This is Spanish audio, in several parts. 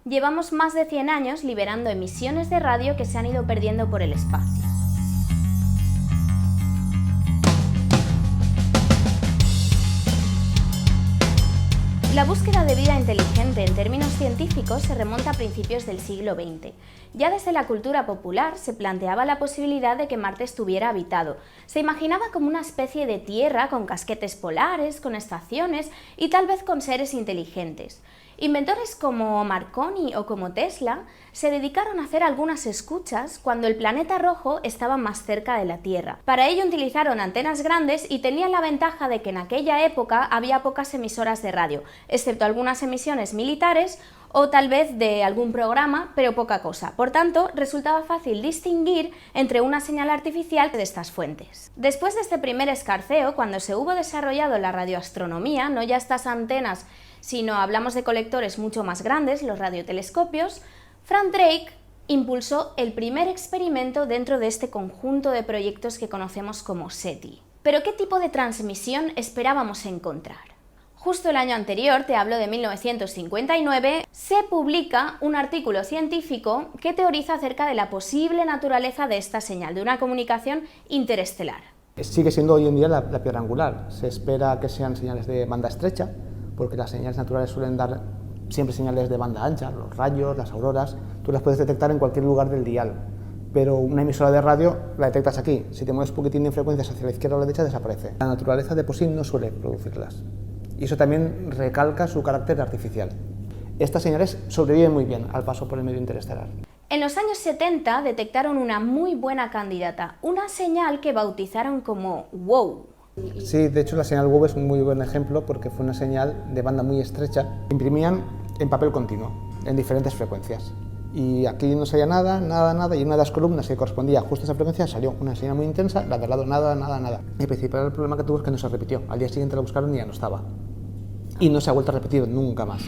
Llevamos más de 100 años liberando emisiones de radio que se han ido perdiendo por el espacio. La búsqueda de vida inteligente en términos científicos se remonta a principios del siglo XX. Ya desde la cultura popular se planteaba la posibilidad de que Marte estuviera habitado. Se imaginaba como una especie de Tierra con casquetes polares, con estaciones y tal vez con seres inteligentes. Inventores como Marconi o como Tesla se dedicaron a hacer algunas escuchas cuando el planeta rojo estaba más cerca de la Tierra. Para ello utilizaron antenas grandes y tenían la ventaja de que en aquella época había pocas emisoras de radio, excepto algunas emisiones militares o tal vez de algún programa, pero poca cosa. Por tanto, resultaba fácil distinguir entre una señal artificial de estas fuentes. Después de este primer escarceo, cuando se hubo desarrollado la radioastronomía, no ya estas antenas, sino hablamos de colectores mucho más grandes, los radiotelescopios, Frank Drake impulsó el primer experimento dentro de este conjunto de proyectos que conocemos como SETI. ¿Pero qué tipo de transmisión esperábamos encontrar? Justo el año anterior, te hablo de 1959, se publica un artículo científico que teoriza acerca de la posible naturaleza de esta señal, de una comunicación interestelar. Sigue siendo hoy en día la piedra angular. Se espera que sean señales de banda estrecha, porque las señales naturales suelen dar siempre señales de banda ancha, los rayos, las auroras, tú las puedes detectar en cualquier lugar del dial, pero una emisora de radio la detectas aquí, si te mueves un poquitín de frecuencias hacia la izquierda o la derecha desaparece. La naturaleza de por sí no suele producirlas, y eso también recalca su carácter artificial. Estas señales sobreviven muy bien al paso por el medio interestelar. En los años 70 detectaron una muy buena candidata, una señal que bautizaron como WOW. Sí, de hecho la señal WOW es un muy buen ejemplo porque fue una señal de banda muy estrecha. Imprimían en papel continuo, en diferentes frecuencias. Y aquí no salía nada, y en una de las columnas que correspondía justo a esa frecuencia salió una señal muy intensa, la de al lado nada. El principal problema que tuvo es que no se repitió. Al día siguiente la buscaron y ya no estaba. Y no se ha vuelto a repetir nunca más.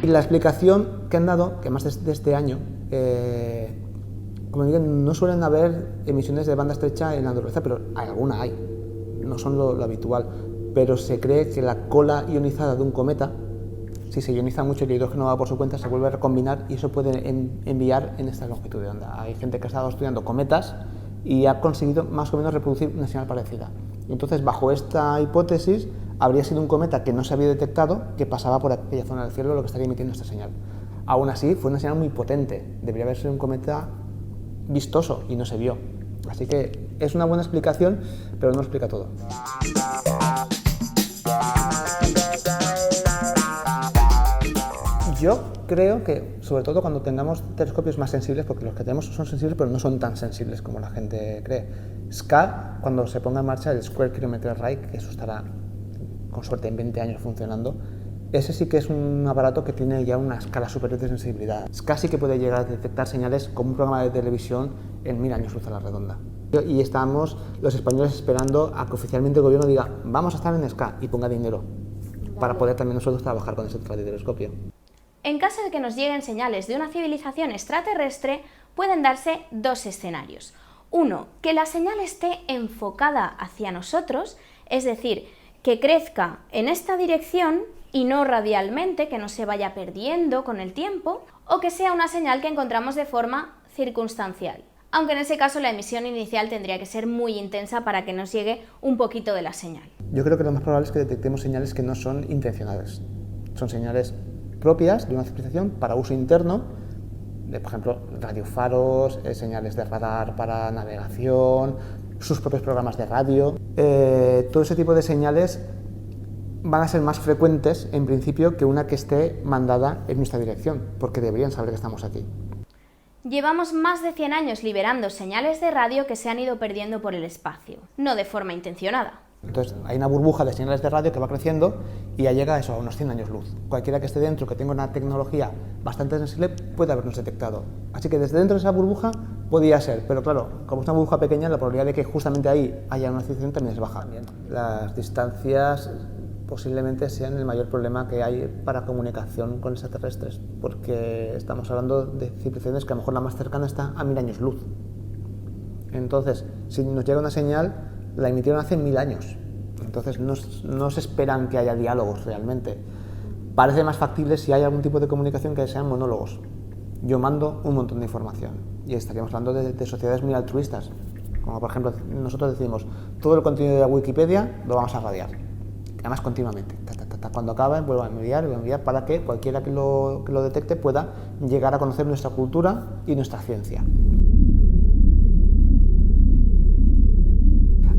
Y la explicación que han dado, que más de este año, como digo, no suelen haber emisiones de banda estrecha en la naturaleza, pero alguna hay, no son lo habitual, pero se cree que la cola ionizada de un cometa, si se ioniza mucho el hidrógeno va por su cuenta, se vuelve a recombinar y eso puede enviar en esta longitud de onda. Hay gente que ha estado estudiando cometas y ha conseguido más o menos reproducir una señal parecida. Entonces, bajo esta hipótesis, habría sido un cometa que no se había detectado, que pasaba por aquella zona del cielo, lo que estaría emitiendo esta señal. Aún así, fue una señal muy potente, debería haber sido un cometa vistoso y no se vio. Así que es una buena explicación, pero no lo explica todo. Yo creo que, sobre todo cuando tengamos telescopios más sensibles, porque los que tenemos son sensibles, pero no son tan sensibles como la gente cree. SCA, cuando se ponga en marcha el Square Kilometer Array, que eso estará con suerte en 20 años funcionando, ese sí que es un aparato que tiene ya una escala superior de sensibilidad. SCA sí que puede llegar a detectar señales como un programa de televisión en 1000 años luz a la redonda. Y estamos los españoles esperando a que oficialmente el gobierno diga vamos a estar en SCA y ponga dinero para poder también nosotros trabajar con ese radiotelescopio. En caso de que nos lleguen señales de una civilización extraterrestre, pueden darse dos escenarios. Uno, que la señal esté enfocada hacia nosotros, es decir, que crezca en esta dirección y no radialmente, que no se vaya perdiendo con el tiempo, o que sea una señal que encontramos de forma circunstancial. Aunque en ese caso la emisión inicial tendría que ser muy intensa para que nos llegue un poquito de la señal. Yo creo que lo más probable es que detectemos señales que no son intencionales. Son señales propias de una civilización para uso interno, de, por ejemplo, radiofaros, señales de radar para navegación, sus propios programas de radio. Todo ese tipo de señales van a ser más frecuentes, en principio, que una que esté mandada en nuestra dirección, porque deberían saber que estamos aquí. Llevamos más de 100 años liberando señales de radio que se han ido perdiendo por el espacio, no de forma intencionada. Entonces hay una burbuja de señales de radio que va creciendo y ya llega a eso, a unos 100 años luz. Cualquiera que esté dentro, que tenga una tecnología bastante sensible, puede habernos detectado. Así que desde dentro de esa burbuja podía ser, pero claro, como es una burbuja pequeña, la probabilidad de que justamente ahí haya una civilización también es baja. Las distancias posiblemente sean el mayor problema que hay para comunicación con extraterrestres, porque estamos hablando de civilizaciones que a lo mejor la más cercana está a 1000 años luz. Entonces, si nos llega una señal, la emitieron hace 1000 años. Entonces no se esperan que haya diálogos realmente. Parece más factible si hay algún tipo de comunicación que sean monólogos. Yo mando un montón de información y estaríamos hablando de sociedades muy altruistas. Como por ejemplo, nosotros decimos, todo el contenido de la Wikipedia lo vamos a radiar. Además continuamente. Cuando acabe, vuelvo a enviar para que cualquiera que lo detecte pueda llegar a conocer nuestra cultura y nuestra ciencia.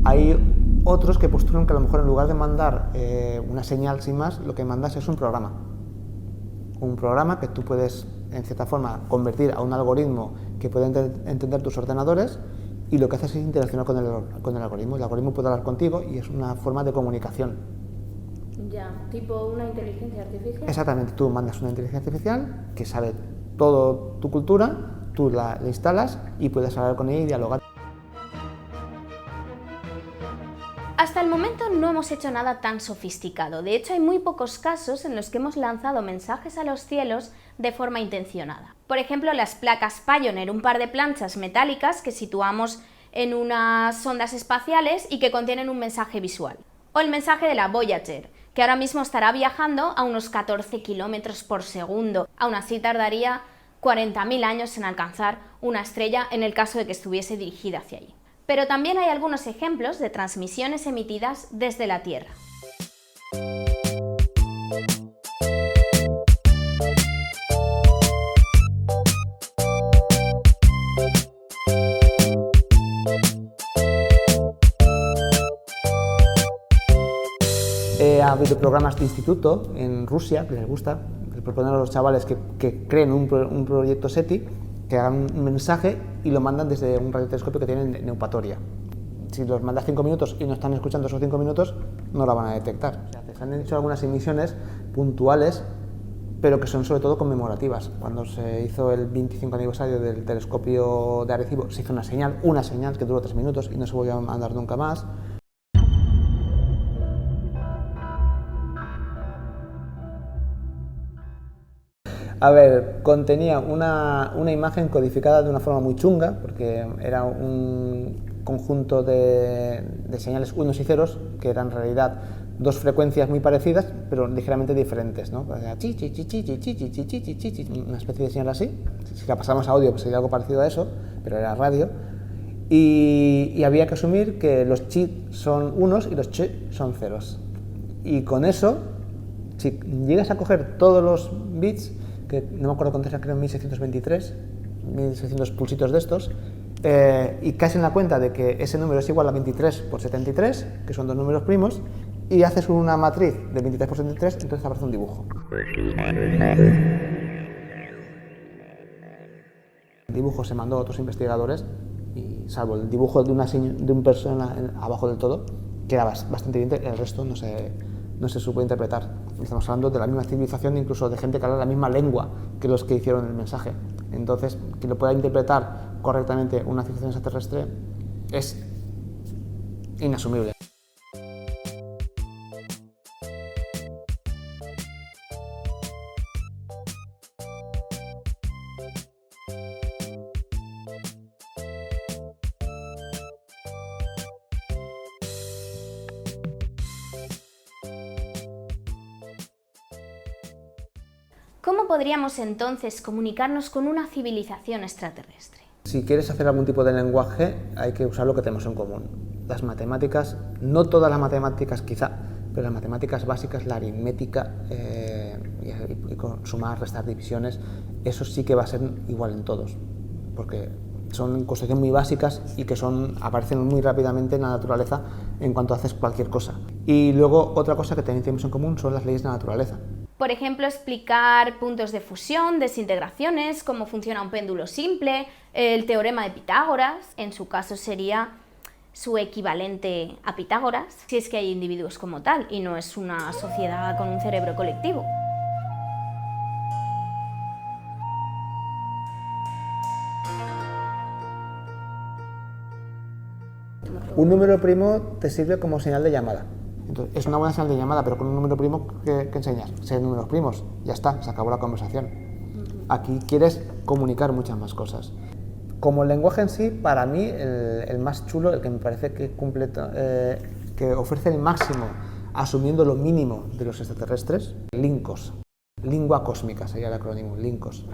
Hay otros que postulan que a lo mejor en lugar de mandar una señal sin más, lo que mandas es un programa. Un programa que tú puedes, en cierta forma, convertir a un algoritmo que puede entender tus ordenadores, y lo que haces es interaccionar con el algoritmo. El algoritmo puede hablar contigo y es una forma de comunicación. Ya, tipo una inteligencia artificial. Exactamente, tú mandas una inteligencia artificial que sabe toda tu cultura, tú la instalas y puedes hablar con ella y dialogar. Hasta el momento no hemos hecho nada tan sofisticado. De hecho, hay muy pocos casos en los que hemos lanzado mensajes a los cielos de forma intencionada. Por ejemplo, las placas Pioneer, un par de planchas metálicas que situamos en unas sondas espaciales y que contienen un mensaje visual. O el mensaje de la Voyager, que ahora mismo estará viajando a unos 14 km por segundo. Aún así tardaría 40.000 años en alcanzar una estrella en el caso de que estuviese dirigida hacia allí. Pero también hay algunos ejemplos de transmisiones emitidas desde la Tierra. Ha habido programas de instituto en Rusia que les gusta, les proponen a los chavales que creen un proyecto SETI, que hagan un mensaje y lo mandan desde un radiotelescopio que tienen en Eupatoria. Si los mandas 5 minutos y no están escuchando esos 5 minutos, no la van a detectar. O sea, se han hecho algunas emisiones puntuales, pero que son sobre todo conmemorativas. Cuando se hizo el 25 aniversario del telescopio de Arecibo, se hizo una señal que duró 3 minutos y no se volvió a mandar nunca más. A ver, contenía una imagen codificada de una forma muy chunga, porque era un conjunto de señales unos y ceros, que eran en realidad dos frecuencias muy parecidas, pero ligeramente diferentes, ¿no? Una especie de señal así. Si la pasamos a audio, pues sería algo parecido a eso, pero era radio. Y había que asumir que los chi son unos y los ch son ceros. Y con eso, si llegas a coger todos los bits, que no me acuerdo cuántos eran, creo 1623, 1600 pulsitos de estos, y caes en la cuenta de que ese número es igual a 23 por 73, que son dos números primos, y haces una matriz de 23 por 73, entonces aparece un dibujo. El dibujo se mandó a otros investigadores, y salvo el dibujo de una persona abajo del todo, queda bastante bien, el resto no se supo interpretar. Estamos hablando de la misma civilización, incluso de gente que habla la misma lengua que los que hicieron el mensaje. Entonces, que lo pueda interpretar correctamente una civilización extraterrestre es inasumible. ¿Cómo podríamos entonces comunicarnos con una civilización extraterrestre? Si quieres hacer algún tipo de lenguaje, hay que usar lo que tenemos en común. Las matemáticas, no todas las matemáticas quizá, pero las matemáticas básicas, la aritmética, y sumar, restar, divisiones, eso sí que va a ser igual en todos, porque son construcciones muy básicas y que aparecen muy rápidamente en la naturaleza en cuanto haces cualquier cosa. Y luego otra cosa que también tenemos en común son las leyes de la naturaleza. Por ejemplo, explicar puntos de fusión, desintegraciones, cómo funciona un péndulo simple, el teorema de Pitágoras, en su caso sería su equivalente a Pitágoras, si es que hay individuos como tal y no es una sociedad con un cerebro colectivo. Un número primo te sirve como señal de llamada. Entonces, es una buena señal de llamada, pero con un número primo, ¿qué enseñas? 6 números primos, ya está, se acabó la conversación. Aquí quieres comunicar muchas más cosas. Como lenguaje en sí, para mí el más chulo, el que me parece que que ofrece el máximo asumiendo lo mínimo de los extraterrestres, LINCOS. Lingua cósmica sería el acrónimo, LINCOS.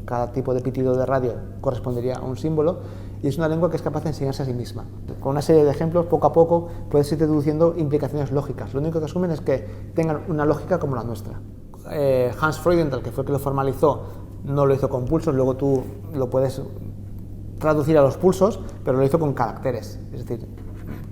Cada tipo de pitido de radio correspondería a un símbolo y es una lengua que es capaz de enseñarse a sí misma. Con una serie de ejemplos, poco a poco, puedes ir deduciendo implicaciones lógicas. Lo único que asumen es que tengan una lógica como la nuestra. Hans Freudenthal, que fue el que lo formalizó, no lo hizo con pulsos, luego tú lo puedes traducir a los pulsos, pero lo hizo con caracteres. Es decir,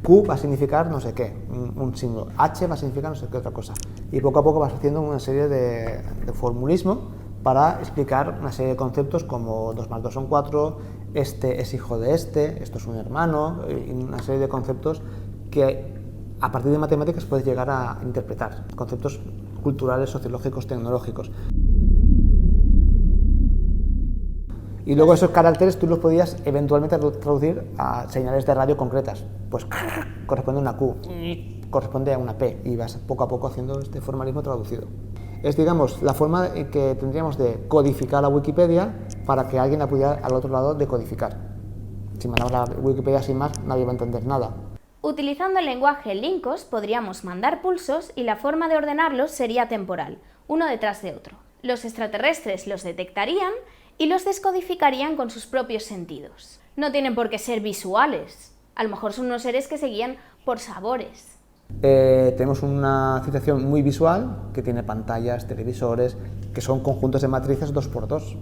Q va a significar no sé qué, un símbolo, H va a significar no sé qué otra cosa. Y poco a poco vas haciendo una serie de formulismo para explicar una serie de conceptos como 2 más 2 son 4, este es hijo de esto es un hermano, y una serie de conceptos que a partir de matemáticas puedes llegar a interpretar, conceptos culturales, sociológicos, tecnológicos. Y luego esos caracteres tú los podías eventualmente traducir a señales de radio concretas. Pues corresponde a una Q, corresponde a una P, y vas poco a poco haciendo este formalismo traducido. Es, digamos, la forma que tendríamos de codificar la Wikipedia para que alguien la pudiera al otro lado decodificar. Si mandamos la Wikipedia sin más, nadie va a entender nada. Utilizando el lenguaje LINCOS podríamos mandar pulsos y la forma de ordenarlos sería temporal, uno detrás de otro. Los extraterrestres los detectarían y los descodificarían con sus propios sentidos. No tienen por qué ser visuales, a lo mejor son unos seres que se guían por sabores. Tenemos una civilización muy visual, que tiene pantallas, televisores, que son conjuntos de matrices 2×2.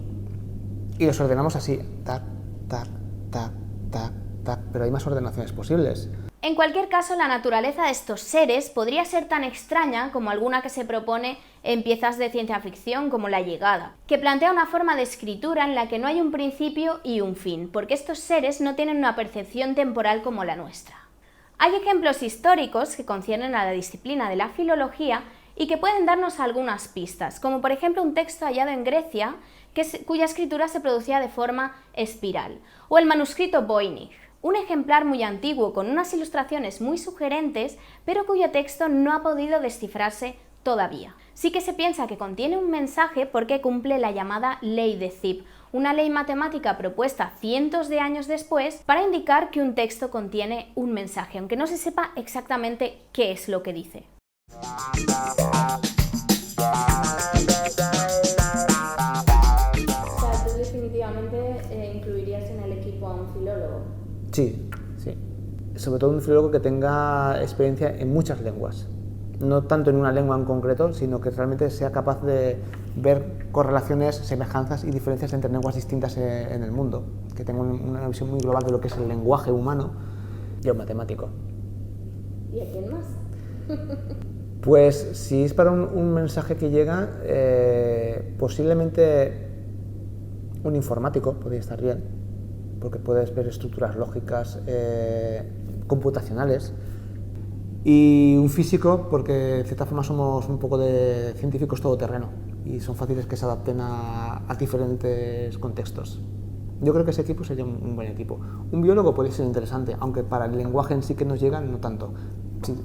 Y los ordenamos así, tac, tac, tac, tac, tac, pero hay más ordenaciones posibles. En cualquier caso, la naturaleza de estos seres podría ser tan extraña como alguna que se propone en piezas de ciencia ficción como La Llegada, que plantea una forma de escritura en la que no hay un principio y un fin, porque estos seres no tienen una percepción temporal como la nuestra. Hay ejemplos históricos que conciernen a la disciplina de la filología y que pueden darnos algunas pistas, como por ejemplo un texto hallado en Grecia cuya escritura se producía de forma espiral, o el manuscrito Voynich, un ejemplar muy antiguo con unas ilustraciones muy sugerentes, pero cuyo texto no ha podido descifrarse todavía. Sí que se piensa que contiene un mensaje porque cumple la llamada ley de Zipf, una ley matemática propuesta cientos de años después para indicar que un texto contiene un mensaje, aunque no se sepa exactamente qué es lo que dice. O sea, tú definitivamente incluirías en el equipo a un filólogo. Sí, sí. Sobre todo un filólogo que tenga experiencia en muchas lenguas. No tanto en una lengua en concreto, sino que realmente sea capaz de ver correlaciones, semejanzas y diferencias entre lenguas distintas en el mundo, que tenga una visión muy global de lo que es el lenguaje humano y un matemático. ¿Y a quién más? Pues si es para un mensaje que llega, posiblemente un informático podría estar bien, porque puedes ver estructuras lógicas, computacionales. Y un físico, porque de cierta forma somos un poco de científicos todoterreno y son fáciles que se adapten a diferentes contextos. Yo creo que ese equipo sería un buen equipo. Un biólogo podría ser interesante, aunque para el lenguaje en sí que nos llega, no tanto.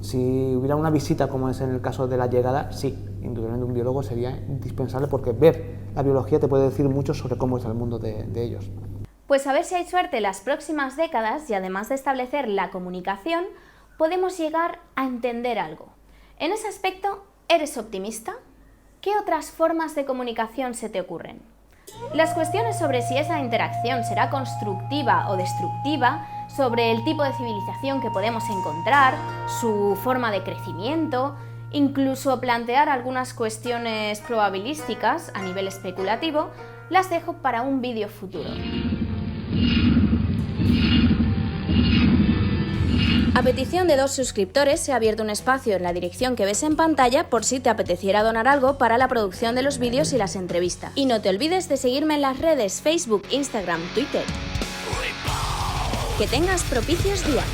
Si hubiera una visita, como es en el caso de La Llegada, sí, indudablemente un biólogo sería indispensable, porque ver la biología te puede decir mucho sobre cómo es el mundo de ellos. Pues a ver si hay suerte las próximas décadas y además de establecer la comunicación, podemos llegar a entender algo. En ese aspecto, ¿eres optimista? ¿Qué otras formas de comunicación se te ocurren? Las cuestiones sobre si esa interacción será constructiva o destructiva, sobre el tipo de civilización que podemos encontrar, su forma de crecimiento, incluso plantear algunas cuestiones probabilísticas a nivel especulativo, las dejo para un vídeo futuro. A petición de 2 suscriptores se ha abierto un espacio en la dirección que ves en pantalla por si te apeteciera donar algo para la producción de los vídeos y las entrevistas. Y no te olvides de seguirme en las redes Facebook, Instagram, Twitter. Que tengas propicios días.